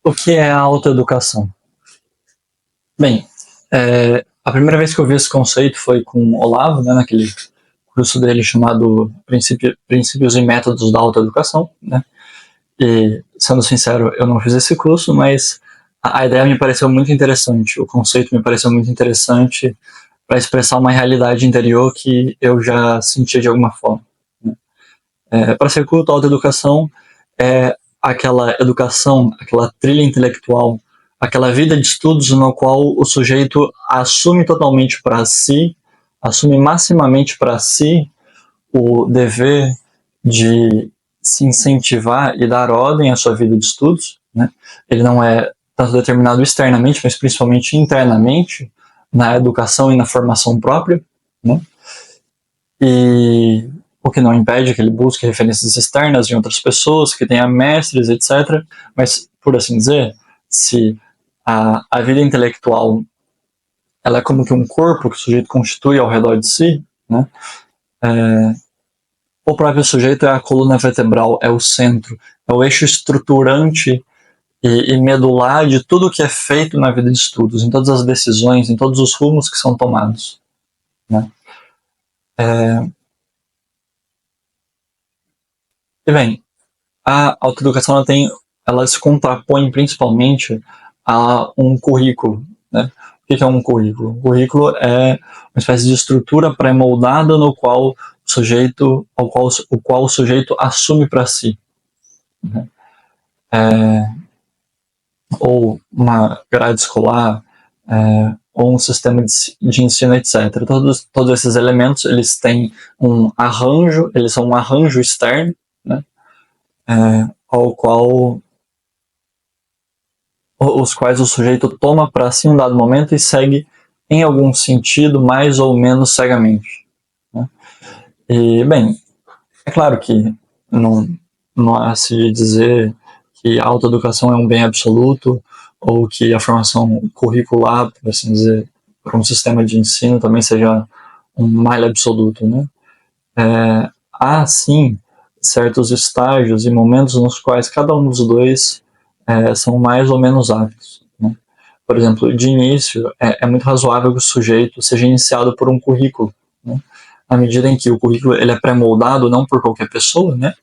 O que é a autoeducação? Bem, a primeira vez que eu vi esse conceito foi com o Olavo, né, naquele curso dele chamado Princípios e Métodos da Autoeducação, né? E, sendo sincero, eu não fiz esse curso, mas a ideia me pareceu muito interessante, o conceito me pareceu muito interessante para expressar uma realidade interior que eu já sentia de alguma forma, né? Para ser curto, a autoeducação é aquela educação, aquela trilha intelectual, aquela vida de estudos no qual o sujeito assume totalmente para si, assume maximamente para si o dever de se incentivar e dar ordem à sua vida de estudos, né? Ele não é tanto determinado externamente, mas principalmente internamente, na educação e na formação própria, né? E o que não impede que ele busque referências externas em outras pessoas, que tenha mestres, etc. Mas, por assim dizer, se a vida intelectual ela é como que um corpo que o sujeito constitui ao redor de si, né? O próprio sujeito é a coluna vertebral, é o centro, é o eixo estruturante e medular de tudo que é feito na vida de estudos, em todas as decisões, em todos os rumos que são tomados, né? E bem, a autoeducação ela se contrapõe principalmente a um currículo, né? O que é um currículo? Um currículo é uma espécie de estrutura pré-moldada no qual o qual o sujeito assume para si, né? Ou uma grade escolar, ou um sistema de ensino, etc. Todos esses elementos eles têm um arranjo, eles são um arranjo externo, né? Ao qual os quais o sujeito toma para si um dado momento e segue em algum sentido mais ou menos cegamente, né? E, bem, é claro que não há se dizer que a autoeducação é um bem absoluto ou que a formação curricular, por assim dizer, para um sistema de ensino também seja um mal absoluto, né? Há, sim, certos estágios e momentos nos quais cada um dos dois são mais ou menos aptos, né? Por exemplo, de início, é muito razoável que o sujeito seja iniciado por um currículo, né? À medida em que o currículo ele é pré-moldado não por qualquer pessoa, né?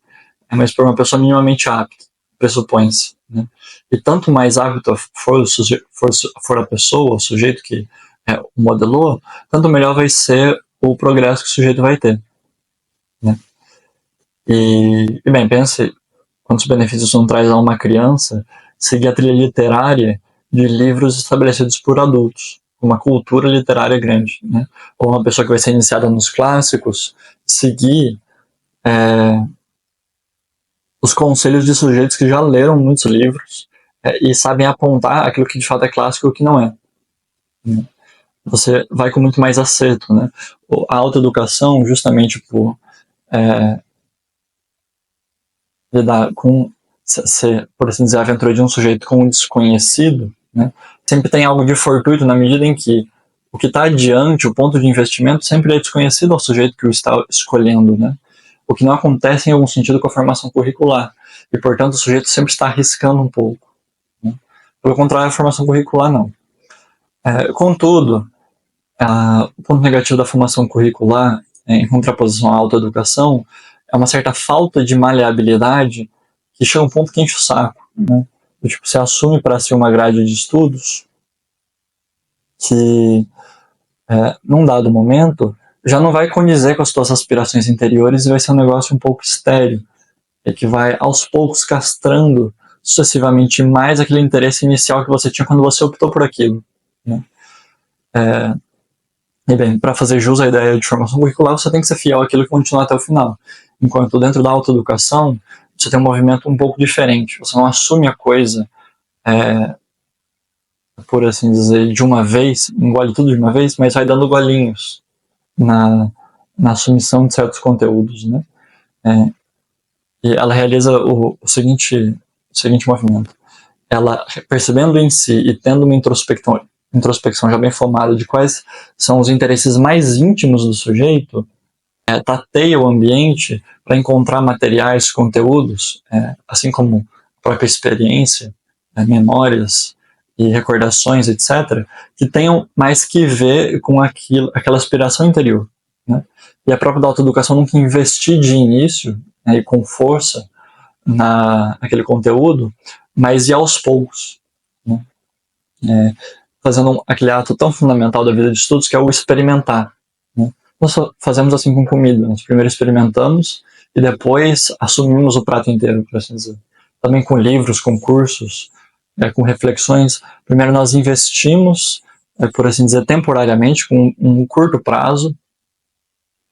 Mas por uma pessoa minimamente apta, pressupõe-se, né? E tanto mais apta for a pessoa, o sujeito que o modelou, tanto melhor vai ser o progresso que o sujeito vai ter, né? E bem, pense quantos benefícios não traz a uma criança seguir a trilha literária de livros estabelecidos por adultos, uma cultura literária grande, né? Ou uma pessoa que vai ser iniciada nos clássicos, seguir os conselhos de sujeitos que já leram muitos livros e sabem apontar aquilo que de fato é clássico e o que não é, né? Você vai com muito mais acerto, né? A autoeducação, justamente por lidar com ser, por assim dizer, a aventura de um sujeito com um desconhecido, né? Sempre tem algo de fortuito na medida em que o que está adiante, o ponto de investimento, sempre é desconhecido ao sujeito que o está escolhendo, né? O que não acontece em algum sentido com a formação curricular. E, portanto, o sujeito sempre está arriscando um pouco, né? Pelo contrário, a formação curricular não. Contudo, o ponto negativo da formação curricular, em contraposição à autoeducação, é uma certa falta de maleabilidade que chega a um ponto que enche o saco, né? Tipo, você assume para si uma grade de estudos que, num dado momento, já não vai condizer com as suas aspirações interiores e vai ser um negócio um pouco estéril, e que vai, aos poucos, castrando sucessivamente mais aquele interesse inicial que você tinha quando você optou por aquilo, né? E bem, para fazer jus à ideia de formação curricular, você tem que ser fiel àquilo que continua até o final. Enquanto dentro da autoeducação, você tem um movimento um pouco diferente. Você não assume a coisa, por assim dizer, de uma vez, engole tudo de uma vez, mas vai dando golinhos na assumição de certos conteúdos, né? E ela realiza o seguinte movimento. Ela, percebendo em si e tendo uma introspecção já bem formada de quais são os interesses mais íntimos do sujeito, tateia o ambiente para encontrar materiais, conteúdos, assim como própria experiência, memórias e recordações, etc., que tenham mais que ver com aquela aspiração interior. Né? E a própria autoeducação nunca investir de início, né, e com força naquele conteúdo, mas ir aos poucos. Né? Fazendo aquele ato tão fundamental da vida de estudos, que é o experimentar. Né? Nós fazemos assim com comida. Nós primeiro experimentamos e depois assumimos o prato inteiro, por assim dizer. Também com livros, com cursos, com reflexões. Primeiro nós investimos, por assim dizer, temporariamente, com um curto prazo,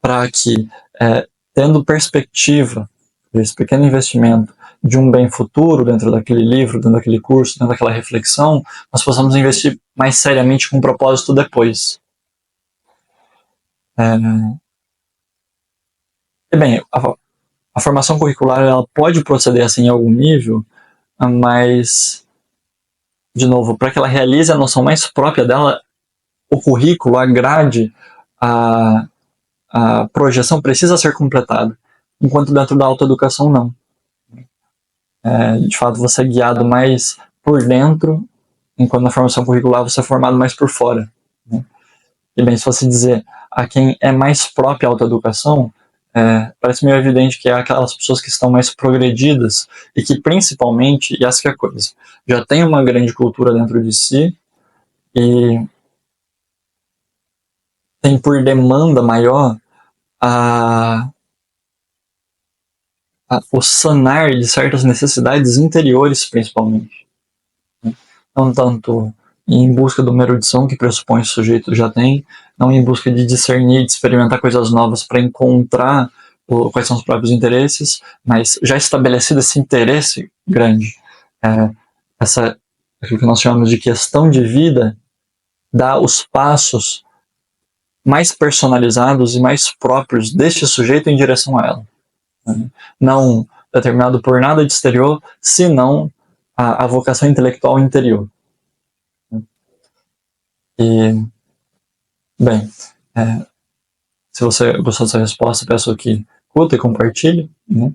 para que, tendo perspectiva, esse pequeno investimento, de um bem futuro dentro daquele livro, dentro daquele curso, dentro daquela reflexão, nós possamos investir mais seriamente com um propósito depois. E bem, a formação curricular ela pode proceder assim em algum nível, mas, de novo, para que ela realize a noção mais própria dela, o currículo, a grade, a projeção precisa ser completada, enquanto dentro da autoeducação não. De fato, você é guiado mais por dentro, enquanto na formação curricular você é formado mais por fora. Né? E bem, se você dizer a quem é mais própria a autoeducação, parece meio evidente que é aquelas pessoas que estão mais progredidas e que principalmente, e essa que é a coisa, já tem uma grande cultura dentro de si e tem por demanda maior o sanar de certas necessidades interiores, principalmente. Não tanto em busca de uma erudição que pressupõe que o sujeito já tem, não em busca de discernir, de experimentar coisas novas para encontrar quais são os próprios interesses, mas já estabelecido esse interesse grande, aquilo que nós chamamos de questão de vida, dá os passos mais personalizados e mais próprios deste sujeito em direção a ela. Não determinado por nada de exterior, senão a vocação intelectual interior. E, bem, se você gostou dessa resposta, peço que curta e compartilhe, né?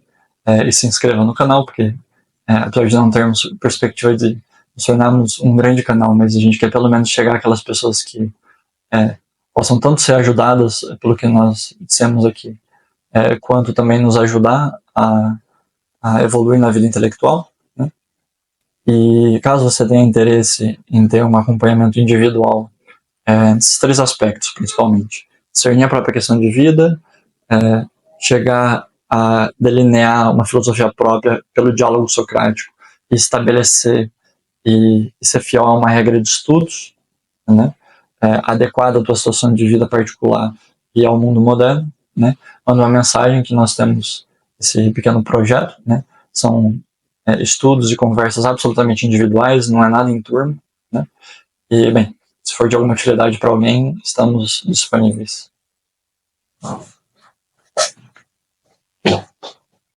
E se inscreva no canal, porque apesar de não termos perspectiva de nos tornarmos um grande canal, mas a gente quer pelo menos chegar àquelas pessoas que possam tanto ser ajudadas pelo que nós dissemos aqui, quanto também nos ajudar a evoluir na vida intelectual. Né? E caso você tenha interesse em ter um acompanhamento individual, nesses 3 aspectos, principalmente: discernir a própria questão de vida, chegar a delinear uma filosofia própria pelo diálogo socrático, e estabelecer e ser fiel a uma regra de estudos, né? Adequada à tua situação de vida particular e ao mundo moderno, né? Manda uma mensagem que nós temos esse pequeno projeto, né? São estudos e conversas absolutamente individuais, não é nada em turma, né? E, bem, se for de alguma utilidade para alguém, estamos disponíveis.